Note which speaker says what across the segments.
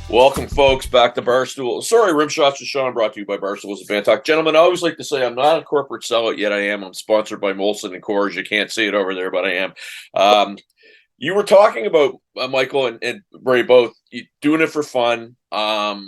Speaker 1: Welcome, folks, back to Barstools. Sorry, Rimshots with Sean, brought to you by Barstools and Bandtalk. Gentlemen, I always like to say I'm not a corporate sellout, yet I am. I'm sponsored by Molson and Coors. You can't see it over there, but I am. You were talking about, Michael and Ray, both doing it for fun, not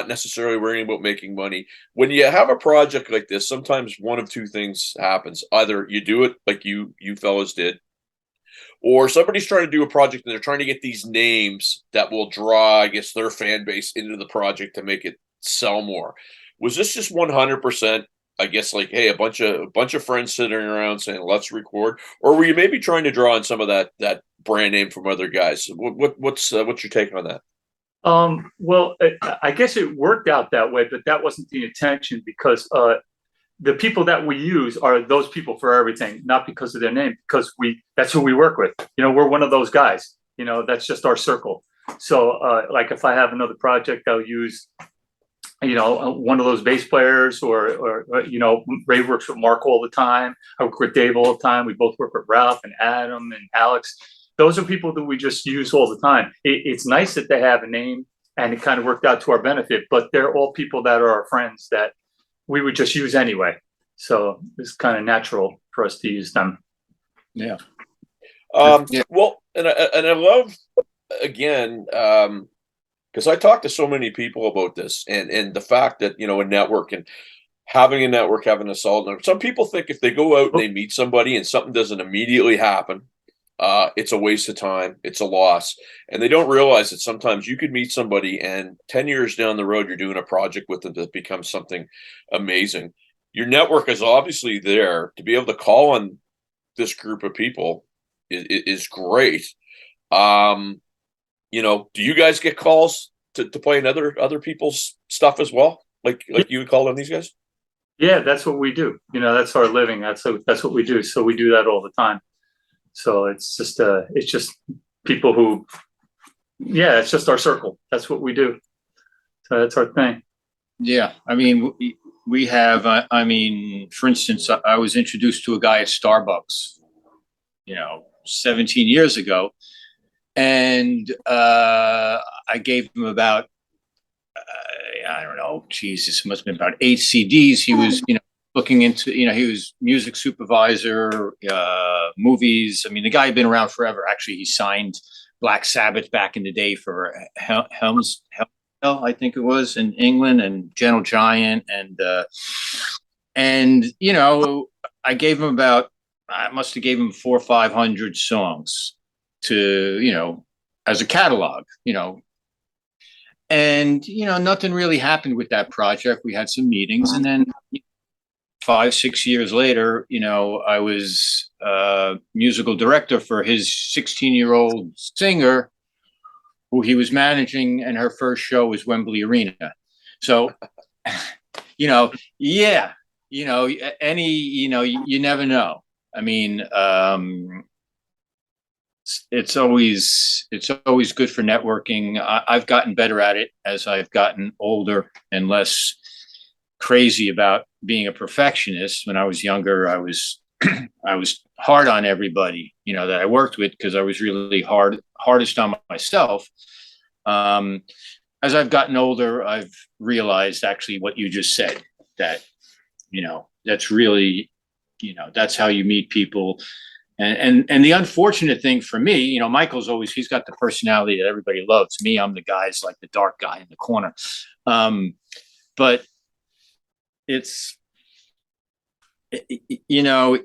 Speaker 1: necessarily worrying about making money. When you have a project like this, sometimes one of two things happens. Either you do it like you fellas did, or somebody's trying to do a project and they're trying to get these names that will draw, I guess, their fan base into the project to make it sell more. Was this just 100%, I guess, like, hey, a bunch of friends sitting around saying, let's record? Or were you maybe trying to draw on some of that brand name from other guys? What's your take on that?
Speaker 2: Well, I guess it worked out that way, but that wasn't the intention because the people that we use are those people for everything, not because of their name, because that's who we work with. We're one of those guys. That's just our circle. So like if I have another project, I'll use one of those bass players, or Ray works with Mark all the time. I work with Dave all the time. We both work with Ralph and Adam and Alex. Those are people that we just use all the time. It's nice that they have a name, and it kind of worked out to our benefit, but they're all people that are our friends that we would just use anyway. So it's kind of natural for us to use them.
Speaker 3: Yeah.
Speaker 1: Yeah. Well, and I love, again, because I talk to so many people about this, and the fact that, a network and having a network, having a solid network. Some people think if they go out and they meet somebody and something doesn't immediately happen, it's a waste of time. It's a loss. And they don't realize that sometimes you could meet somebody and 10 years down the road, you're doing a project with them that becomes something amazing. Your network is obviously there to be able to call on this group of people is great. Do you guys get calls to play in other people's stuff as well? Like you would call on these guys?
Speaker 2: Yeah, that's what we do. That's our living. That's what we do. So we do that all the time. So it's just people who, yeah, it's just our circle. That's what we do. So that's our thing.
Speaker 3: Yeah. I mean, we have, for instance, I was introduced to a guy at Starbucks, 17 years ago. And I gave him about, I don't know, Jesus, must have been about 8 CDs. He was, looking into, he was music supervisor, movies. I mean, the guy had been around forever. Actually, he signed Black Sabbath back in the day for Helms, I think it was, in England, and Gentle Giant. And I gave him I must have gave him 400 or 500 songs to, as a catalog, and, nothing really happened with that project. We had some meetings, and then 5, 6 years later, I was musical director for his 16-year-old singer who he was managing, and her first show was Wembley Arena. So, yeah, you never know. I mean, it's always good for networking. I've gotten better at it as I've gotten older and less crazy about being a perfectionist. When I was younger, I was hard on everybody, that I worked with, because I was really hardest on myself. As I've gotten older, I've realized actually what you just said, that, that's really, that's how you meet people. And the unfortunate thing for me, Michael's he's got the personality that everybody loves. Me, I'm the guy's like the dark guy in the corner. But it's,
Speaker 2: well,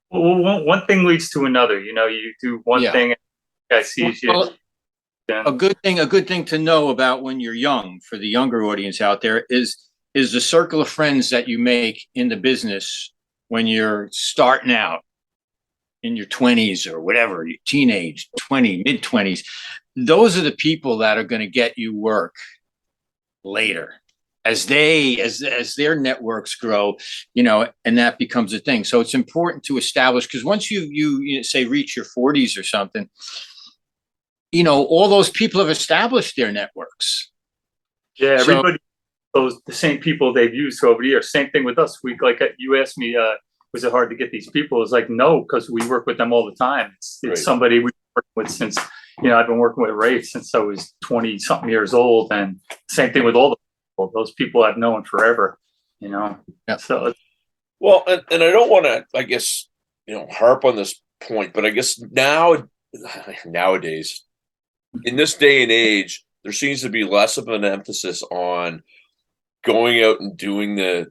Speaker 2: one thing leads to another. You do one thing, and the guy sees you.
Speaker 3: Well, a good thing to know about when you're young, for the younger audience out there, is the circle of friends that you make in the business when you're starting out in your 20s or whatever, your teenage, 20, mid-20s. Those are the people that are going to get you work later, as their networks grow, and that becomes a thing. So it's important to establish, because once you say reach your 40s or something, all those people have established their networks.
Speaker 2: Yeah, everybody knows the same people they've used over the years. Same thing with us. You asked me, was it hard to get these people? It's like, no, because we work with them all the time. It's somebody we've worked with since I've been working with Ray since I was 20 something years old, and same thing with all the people, those people I've known forever,
Speaker 3: Yeah.
Speaker 2: So,
Speaker 1: well, and I don't want to, I guess, harp on this point, but I guess nowadays, in this day and age, there seems to be less of an emphasis on going out and doing the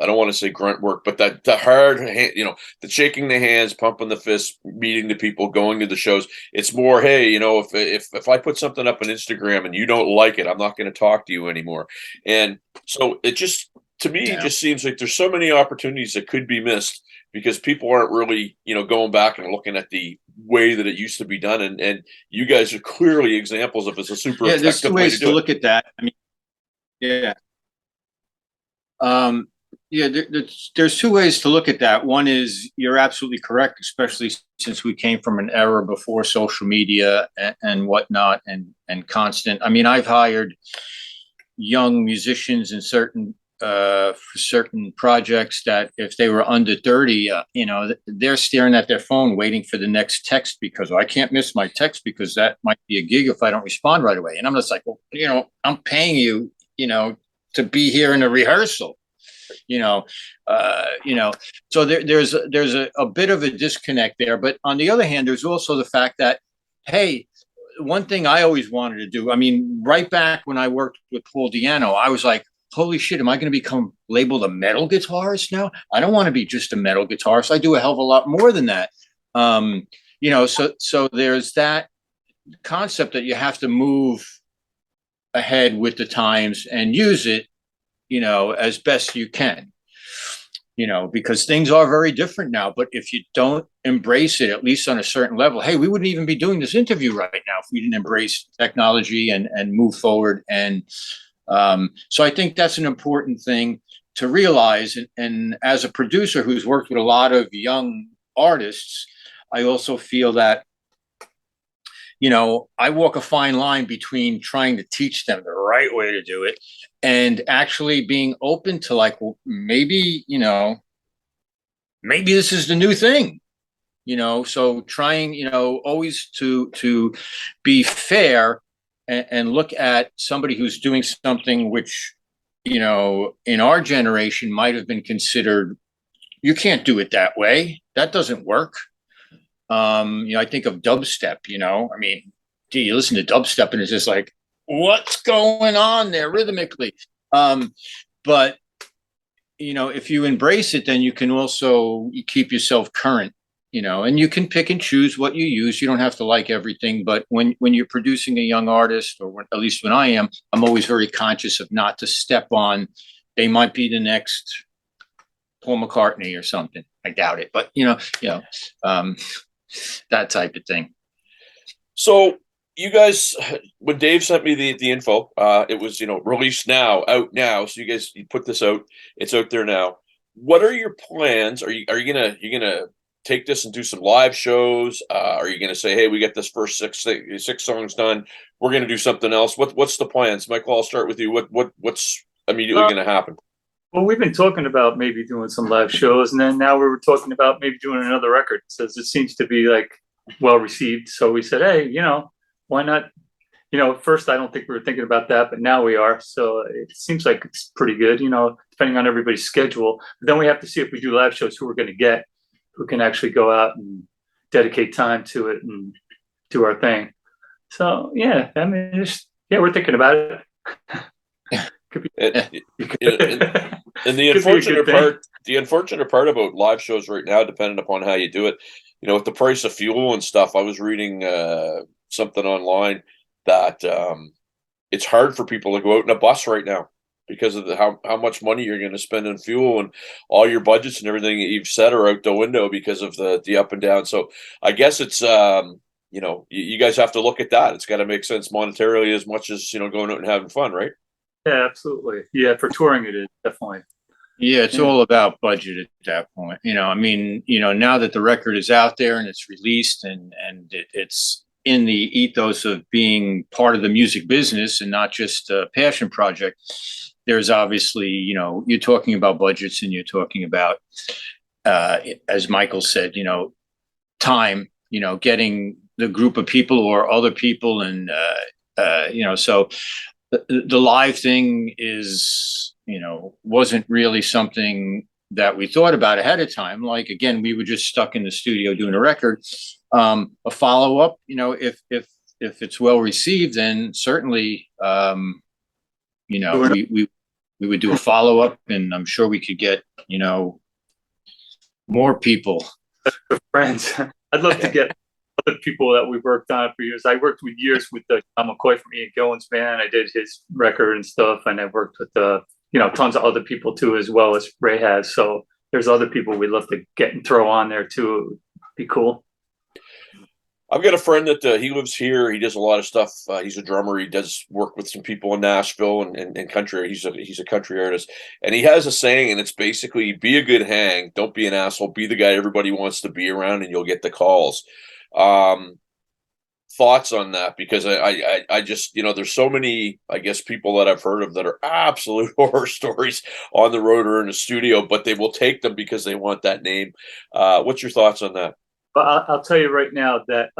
Speaker 1: I don't want to say grunt work, but the hard the shaking the hands, pumping the fists, meeting the people, going to the shows. It's more, hey, if I put something up on Instagram and you don't like it, I'm not going to talk to you anymore. And so it just, to me, it just seems like there's so many opportunities that could be missed because people aren't really going back and looking at the way that it used to be done. And you guys are clearly examples of it's a super effective
Speaker 3: there's two
Speaker 1: way
Speaker 3: ways
Speaker 1: to
Speaker 3: to
Speaker 1: do
Speaker 3: look at that. I mean, there's two ways to look at that. One is you're absolutely correct, especially since we came from an era before social media and whatnot and constant. I mean, I've hired young musicians in for certain projects that if they were under 30, they're staring at their phone waiting for the next text because I can't miss my text because that might be a gig if I don't respond right away. And I'm just like, well, I'm paying you, to be here in a rehearsal, so there's a bit of a disconnect there. But on the other hand, there's also the fact that, hey, one thing I always wanted to do, I mean, right back when I worked with Paul Diano, I was like, holy shit, am I going to become labeled a metal guitarist now? I don't want to be just a metal guitarist. I do a hell of a lot more than that. So there's that concept that you have to move ahead with the times and use it, as best you can, because things are very different now. But if you don't embrace it, at least on a certain level, hey, we wouldn't even be doing this interview right now if we didn't embrace technology and move forward. And so I think that's an important thing to realize. And as a producer who's worked with a lot of young artists, I also feel that I walk a fine line between trying to teach them the right way to do it and actually being open to like, well, maybe this is the new thing, so trying, always to be fair and look at somebody who's doing something which, in our generation might have been considered, you can't do it that way. That doesn't work. I think of dubstep, I mean, you listen to dubstep and it's just like, what's going on there rhythmically? But, if you embrace it, then you can also keep yourself current, and you can pick and choose what you use. You don't have to like everything. But when you're producing a young artist, or at least when I am, I'm always very conscious of not to step on, they might be the next Paul McCartney or something. I doubt it, but that type of thing.
Speaker 1: So you guys, when Dave sent me the info, it was released now, out now. So you put this out. It's out there now. What are your plans? Are you gonna take this and do some live shows? Are you gonna say, hey, we got this first six songs done, we're gonna do something else? What's the plans, Michael? I'll start with you. What's immediately gonna happen?
Speaker 2: Well, we've been talking about maybe doing some live shows, and then now we were talking about maybe doing another record. Says it seems to be like well received. So we said, hey, why not? At first I don't think we were thinking about that, but now we are. So it seems like it's pretty good, depending on everybody's schedule. But then we have to see if we do live shows, who we're going to get, who can actually go out and dedicate time to it and do our thing. So yeah, I mean, we're thinking about it. Could be,
Speaker 1: and the unfortunate part about live shows right now, depending upon how you do it, with the price of fuel and stuff, I was reading something online that it's hard for people to go out in a bus right now because of how much money you're going to spend on fuel, and all your budgets and everything that you've set are out the window because of the up and down. So I guess it's you guys have to look at that. It's got to make sense monetarily as much as going out and having fun, right?
Speaker 2: Yeah, absolutely. Yeah, for touring it is definitely.
Speaker 3: Yeah, it's all about budget at that point. I mean, now that the record is out there and it's released and it's in the ethos of being part of the music business and not just a passion project, there's obviously, you're talking about budgets and you're talking about, as Michael said, time, getting the group of people or other people, and so the live thing is, wasn't really something that we thought about ahead of time. Like, again, we were just stuck in the studio doing a record. A follow up, if it's well received, then certainly, we would do a follow up, and I'm sure we could get, more people.
Speaker 2: Friends. I'd love to get other people that we worked on for years. I worked with years with Tom McCoy from Ian Gillan's band. I did his record and stuff, and I worked with tons of other people too, as well as Ray has. So there's other people we'd love to get and throw on there too. It would be cool.
Speaker 1: I've got a friend that he lives here. He does a lot of stuff. He's a drummer. He does work with some people in Nashville and country. He's a country artist, and he has a saying, and it's basically, be a good hang, don't be an asshole, be the guy everybody wants to be around, and you'll get the calls. Thoughts on that? Because I just, there's so many, I guess, people that I've heard of that are absolute horror stories on the road or in the studio, but they will take them because they want that name. What's your thoughts on that?
Speaker 2: But I'll tell you right now that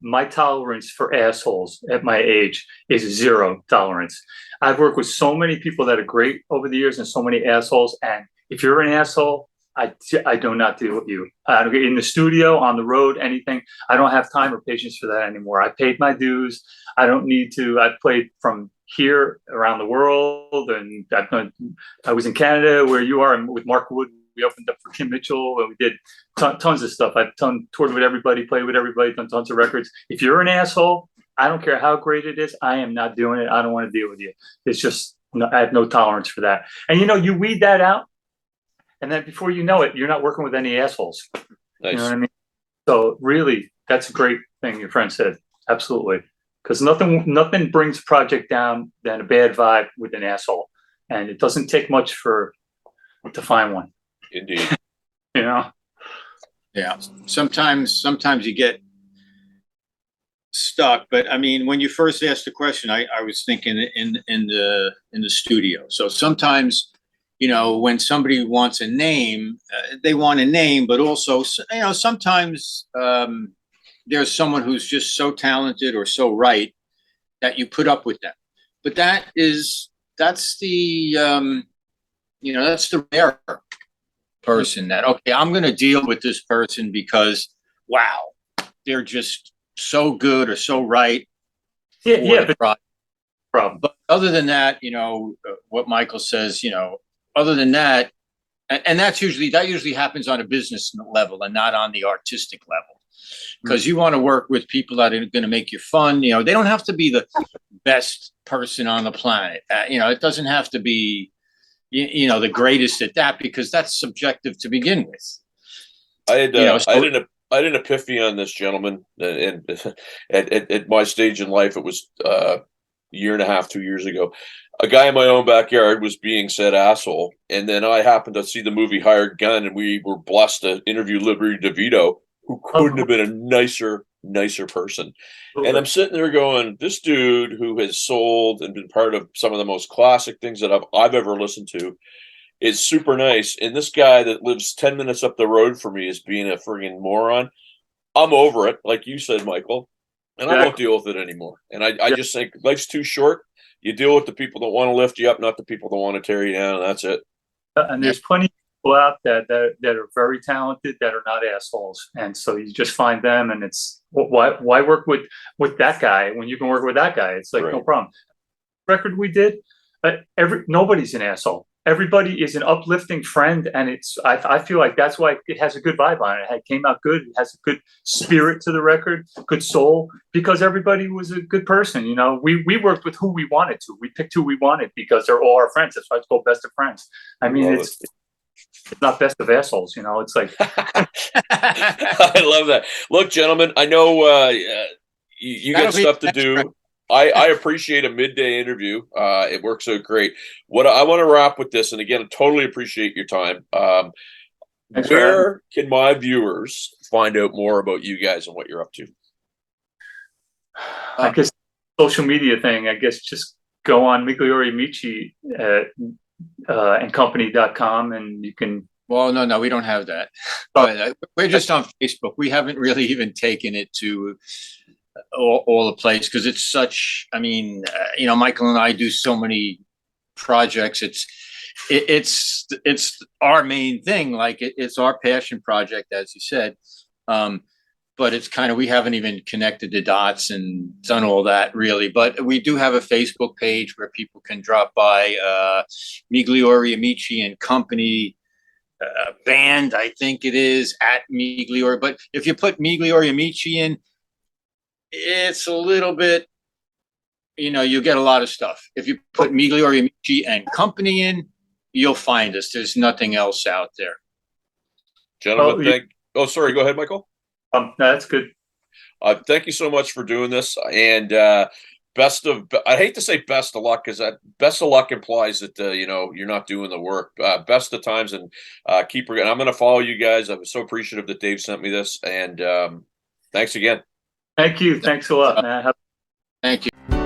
Speaker 2: my tolerance for assholes at my age is 0 tolerance. I've worked with so many people that are great over the years and so many assholes. And if you're an asshole, I do not deal with you. In the studio, on the road, anything. I don't have time or patience for that anymore. I paid my dues. I don't need to. I've played from here around the world, and I was in Canada where you are, and with Mark Wood. We opened up for Kim Mitchell, and we did tons of stuff. I've toured with everybody, played with everybody, done tons of records. If you're an asshole, I don't care how great it is. I am not doing it. I don't want to deal with you. It's just, I have no tolerance for that. And you weed that out, and then before you know it, you're not working with any assholes.
Speaker 1: Nice.
Speaker 2: You know what I mean? So really, that's a great thing your friend said. Absolutely. Because nothing brings a project down than a bad vibe with an asshole. And it doesn't take much to find one.
Speaker 1: Indeed.
Speaker 2: Yeah.
Speaker 3: Sometimes you get stuck, but I mean, when you first asked the question, I was thinking in the studio. So sometimes, when somebody wants a name, they want a name, but also, sometimes there's someone who's just so talented or so right that you put up with them. But that's the rare person that, okay, I'm going to deal with this person because, wow, they're just so good or so right. But other than that, what Michael says, other than that, and that usually happens on a business level and not on the artistic level, because you want to work with people that are going to make you fun. They don't have to be the best person on the planet. It doesn't have to be the greatest at that, because that's subjective to begin with.
Speaker 1: I had an epiphany on this, gentleman, and at my stage in life, it was a year and a half, 2 years ago. A guy in my own backyard was being said asshole, and then I happened to see the movie Hired Gun, and we were blessed to interview Liberty DeVito, who couldn't have been a nicer person. And I'm sitting there going, this dude who has sold and been part of some of the most classic things that I've ever listened to is super nice. And this guy that lives 10 minutes up the road from me is being a friggin' moron. I'm over it, like you said, Michael, and I won't deal with it anymore. And I just think life's too short. You deal with the people that want to lift you up, not the people that want to tear you down, and that's it.
Speaker 2: And there's plenty of people out there that are very talented that are not assholes. And so you just find them, and it's, why work with that guy when you can work with that guy? It's like, no problem. Record we did, nobody's an asshole. Everybody is an uplifting friend, and I feel like that's why it has a good vibe on it. It came out good. It has a good spirit to the record, good soul, because everybody was a good person. We worked with who we wanted to. We picked who we wanted because they're all our friends. That's why it's called Best of Friends. I mean, it's not Best of Assholes. It's like.
Speaker 1: I love that. Look, gentlemen, I know you got stuff to do. I appreciate a midday interview. It works out great. What I want to wrap with this, and again, I totally appreciate your time. Where can my viewers find out more about you guys and what you're up to?
Speaker 2: I guess social media thing. I guess just go on MIGLIORI AMICI and company.com, and you can
Speaker 3: Well, no, we don't have that. But we're just on Facebook. We haven't really even taken it to all the place because it's such. I mean, Michael and I do so many projects. It's our main thing. Like it's our passion project, as you said. But it's kind of, we haven't even connected the dots and done all that really. But we do have a Facebook page where people can drop by. Migliori, Amici and Company band, I think it is, at Migliori. But if you put Migliori Amici in, it's a little bit, you get a lot of stuff. If you put Migliori Amici and Company in, you'll find us. There's nothing else out there.
Speaker 1: Gentlemen, oh, sorry, go ahead, Michael.
Speaker 2: No, that's good.
Speaker 1: Thank you so much for doing this, and I hate to say best of luck, because best of luck implies that you're not doing the work. Best of times, and keep. And I'm going to follow you guys. I'm so appreciative that Dave sent me this, and thanks again.
Speaker 2: Thank you. Thanks a lot, man.
Speaker 3: Thank you.